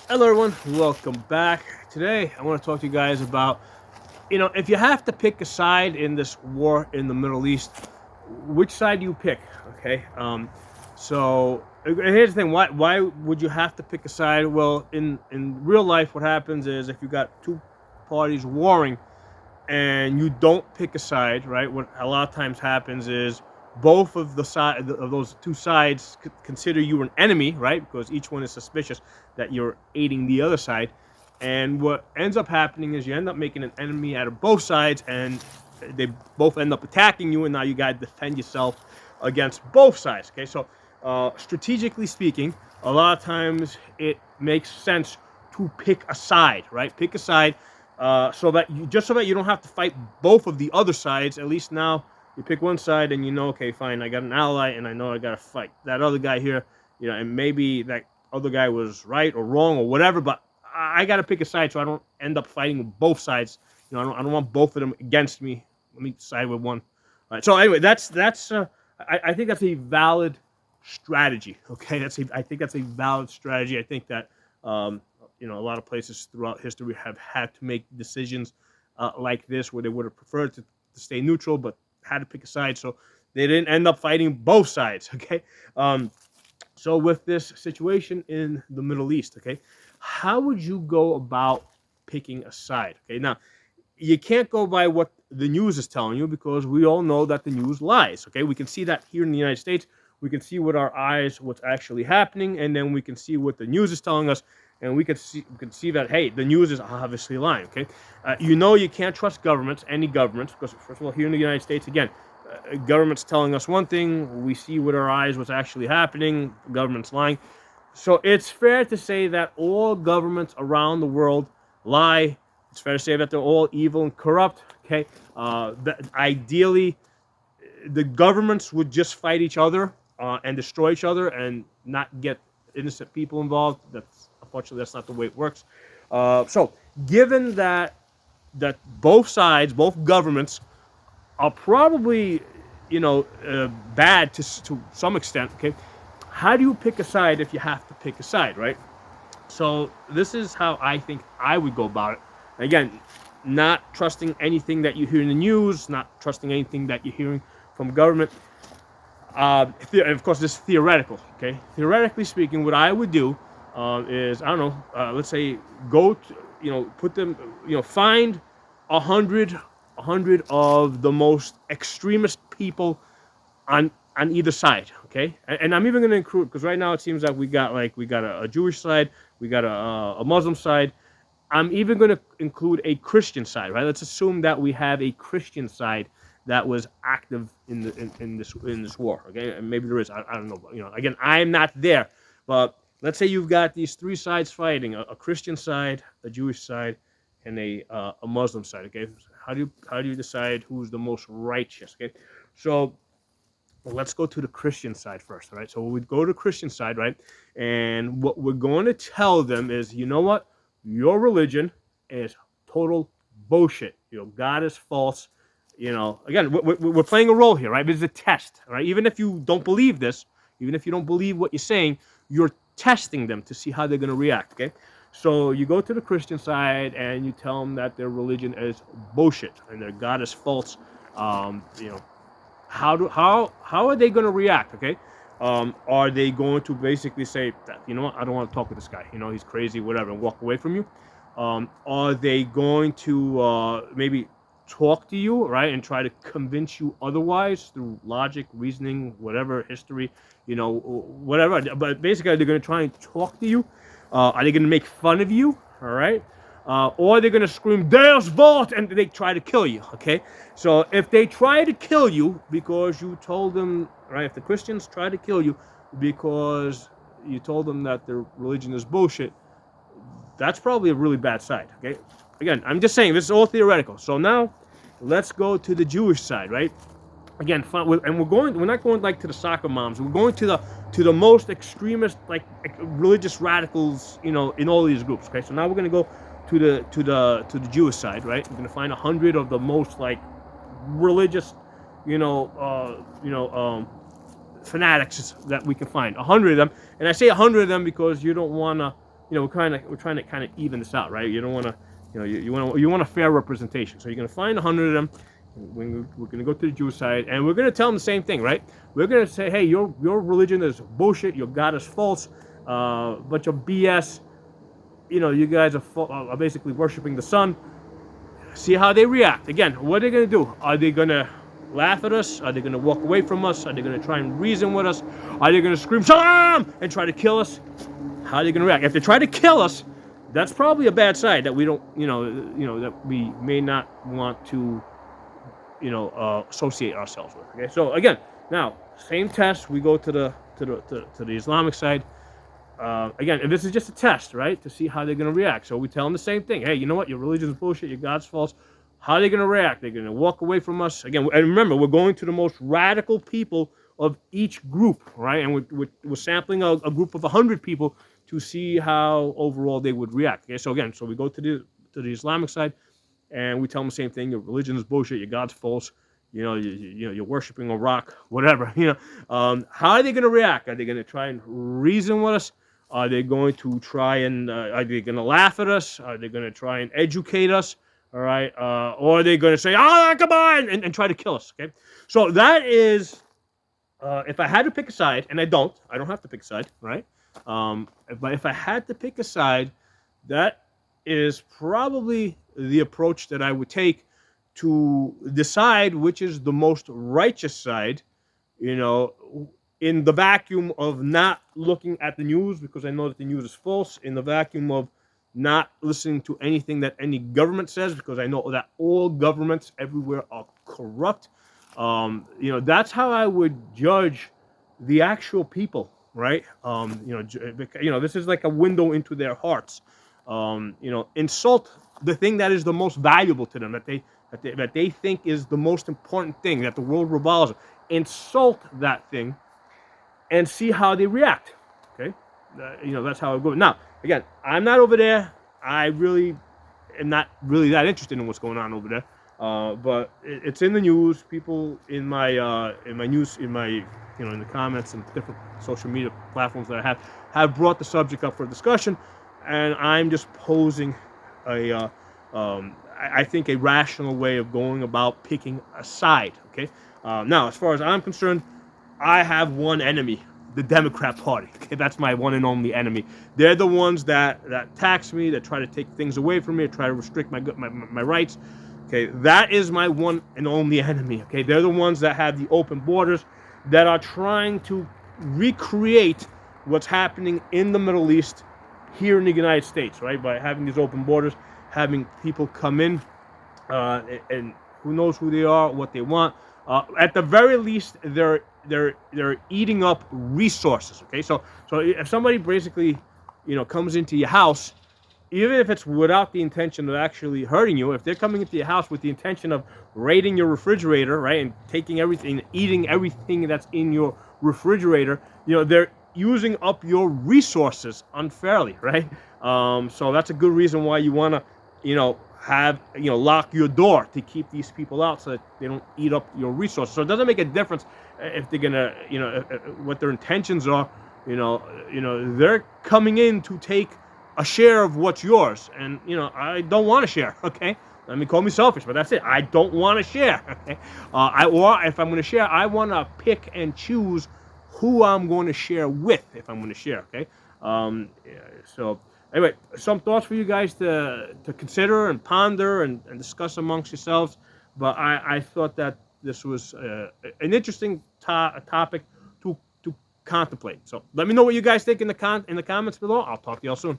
Hello, everyone. Welcome back. Today, I want to talk to you guys about, if you have to pick a side in this war in the Middle East, which side do you pick? Okay. Here's the thing. Why would you have to pick a side? Well, in real life, what happens is if you got two parties warring and you don't pick a side, right? What a lot of times happens is both of the side of those two sides consider you an enemy, right? Because each one is suspicious that you're aiding the other side. And what ends up happening is you end up making an enemy out of both sides, and they both end up attacking you, and now you got to defend yourself against both sides. Okay, so strategically speaking, a lot of times it makes sense to pick a side, right? Pick a side so that you don't have to fight both of the other sides. At least now you pick one side and you know, okay, fine, I got an ally, and I know I got to fight that other guy here. And maybe that other guy was right or wrong or whatever, but I got to pick a side so I don't end up fighting with both sides. I don't want both of them against me. Let me side with one. All right. So anyway, I think that's a valid strategy. Okay, I think that's a valid strategy. I think that a lot of places throughout history have had to make decisions like this where they would have preferred to stay neutral, but had to pick a side, so they didn't end up fighting both sides. Okay, so with this situation in the Middle East, okay, how would you go about picking a side? Okay, now you can't go by what the news is telling you because we all know that the news lies. Okay, we can see that here in the United States. We can see with our eyes what's actually happening, and then we can see what the news is telling us, and we can see that, hey, the news is obviously lying. Okay, you can't trust governments, any governments, because first of all, here in the United States, again, government's telling us one thing, we see with our eyes what's actually happening. Government's lying. So it's fair to say that all governments around the world lie. It's fair to say that they're all evil and corrupt. Okay, ideally, the governments would just fight each other and destroy each other and not get innocent people involved. Unfortunately, that's not the way it works. So, given that both sides, both governments, are probably, bad to some extent. Okay, how do you pick a side if you have to pick a side, right? So this is how I think I would go about it. Again, not trusting anything that you hear in the news, not trusting anything that you're hearing from government. Of course, this is theoretical. Okay, theoretically speaking, what I would do is, I don't know. Let's say go to, put them, find a hundred of the most extremist people on either side. Okay, and I'm even going to include, because right now it seems like we got a Jewish side, we got a Muslim side. I'm even going to include a Christian side, right? Let's assume that we have a Christian side that was active in this war. Okay, and maybe there is. I don't know. But, again, I'm not there, but let's say you've got these three sides fighting: a Christian side, a Jewish side, and a Muslim side. Okay, how do you decide who's the most righteous? Okay, so let's go to the Christian side first. All right, so we go to the Christian side, right? And what we're going to tell them is, you know what? Your religion is total bullshit. God is false. Again, we're playing a role here, right? This is a test, right? Even if you don't believe this, even if you don't believe what you're saying, you're testing them to see how they're going to react, okay? So you go to the Christian side and you tell them that their religion is bullshit and their God is false. You know, how are they going to react, okay? Are they going to basically say that, you know what, I don't want to talk with this guy, he's crazy, whatever, and walk away from you? Are they going to maybe talk to you, right, and try to convince you otherwise through logic, reasoning, whatever, history, whatever? But basically, they're going to try and talk to you. Are they going to make fun of you? All right. Or they're going to scream, "There's vault," and they try to kill you, okay? So if they try to kill you because you told them, right, if the Christians try to kill you because you told them that their religion is bullshit, that's probably a really bad side, okay? Again, I'm just saying, this is all theoretical. So now, let's go to the Jewish side, right? Again, and we're not going like to the soccer moms. We're going to the most extremist, like religious radicals, in all these groups. Okay, so now we're gonna go to the Jewish side, right? We're gonna find 100 of the most like religious, you know, fanatics that we can find. 100 of them, and I say 100 of them because you don't want to we're trying to kind of even this out, right? You don't want to, you want a fair representation. So you're going to find 100 of them. We're going to go to the Jewish side, and we're going to tell them the same thing, right? We're going to say, hey, your religion is bullshit. Your God is false. Bunch of BS. You guys are basically worshiping the sun. See how they react. Again, what are they going to do? Are they going to laugh at us? Are they going to walk away from us? Are they going to try and reason with us? Are they going to scream Shalom and try to kill us? How are they going to react? If they try to kill us, that's probably a bad side that we don't, that we may not want to, associate ourselves with. Okay, so again, now same test. We go to the Islamic side. Again, and this is just a test, right, to see how they're going to react. So we tell them the same thing. Hey, you know what? Your religion is bullshit. Your God's false. How are they going to react? They're going to walk away from us. Again, and remember, we're going to the most radical people of each group, right? And we're sampling a group of 100 people to see how overall they would react. Okay, so again, we go to the Islamic side, and we tell them the same thing. Your religion is bullshit. Your God's false. You're worshiping a rock, whatever. How are they going to react? Are they going to try and reason with us? Are they going to try and are they going to laugh at us? Are they going to try and educate us? All right, or are they going to say, come on, and try to kill us? Okay, so that is, if I had to pick a side, and I don't have to pick a side, right? But if I had to pick a side, that is probably the approach that I would take to decide which is the most righteous side, in the vacuum of not looking at the news, because I know that the news is false, in the vacuum of not listening to anything that any government says, because I know that all governments everywhere are corrupt. That's how I would judge the actual people, right? This is like a window into their hearts. Insult the thing that is the most valuable to them, that they think is the most important thing that the world revolves on. Insult that thing and see how they react. Okay, that's how I go. Now, again, I'm not over there. I really am not really that interested in what's going on over there. But it's in the news. People in my news, in the comments and different social media platforms that I have brought the subject up for discussion, and I'm just posing I think a rational way of going about picking a side. Okay. Now, as far as I'm concerned, I have one enemy, the Democrat Party. Okay, that's my one and only enemy. They're the ones that tax me, that try to take things away from me, try to restrict my rights. Okay, that is my one and only enemy. Okay, they're the ones that have the open borders, that are trying to recreate what's happening in the Middle East here in the United States, right? By having these open borders, having people come in, and who knows who they are, what they want. At the very least, they're eating up resources. Okay, so if somebody basically, comes into your house, even if it's without the intention of actually hurting you, if they're coming into your house with the intention of raiding your refrigerator, right, and taking everything, eating everything that's in your refrigerator, they're using up your resources unfairly, right? So that's a good reason why you want to, lock your door to keep these people out so that they don't eat up your resources. So it doesn't make a difference if they're gonna, what their intentions are. They're coming in to take a share of what's yours, and I don't want to share. Okay, call me selfish, but that's it. I don't want to share. Okay, or if I'm going to share, I want to pick and choose who I'm going to share with if I'm going to share. Okay, so. Anyway, some thoughts for you guys to consider and ponder and discuss amongst yourselves. But I thought that this was an interesting topic to contemplate. So let me know what you guys think in the comments below. I'll talk to y'all soon.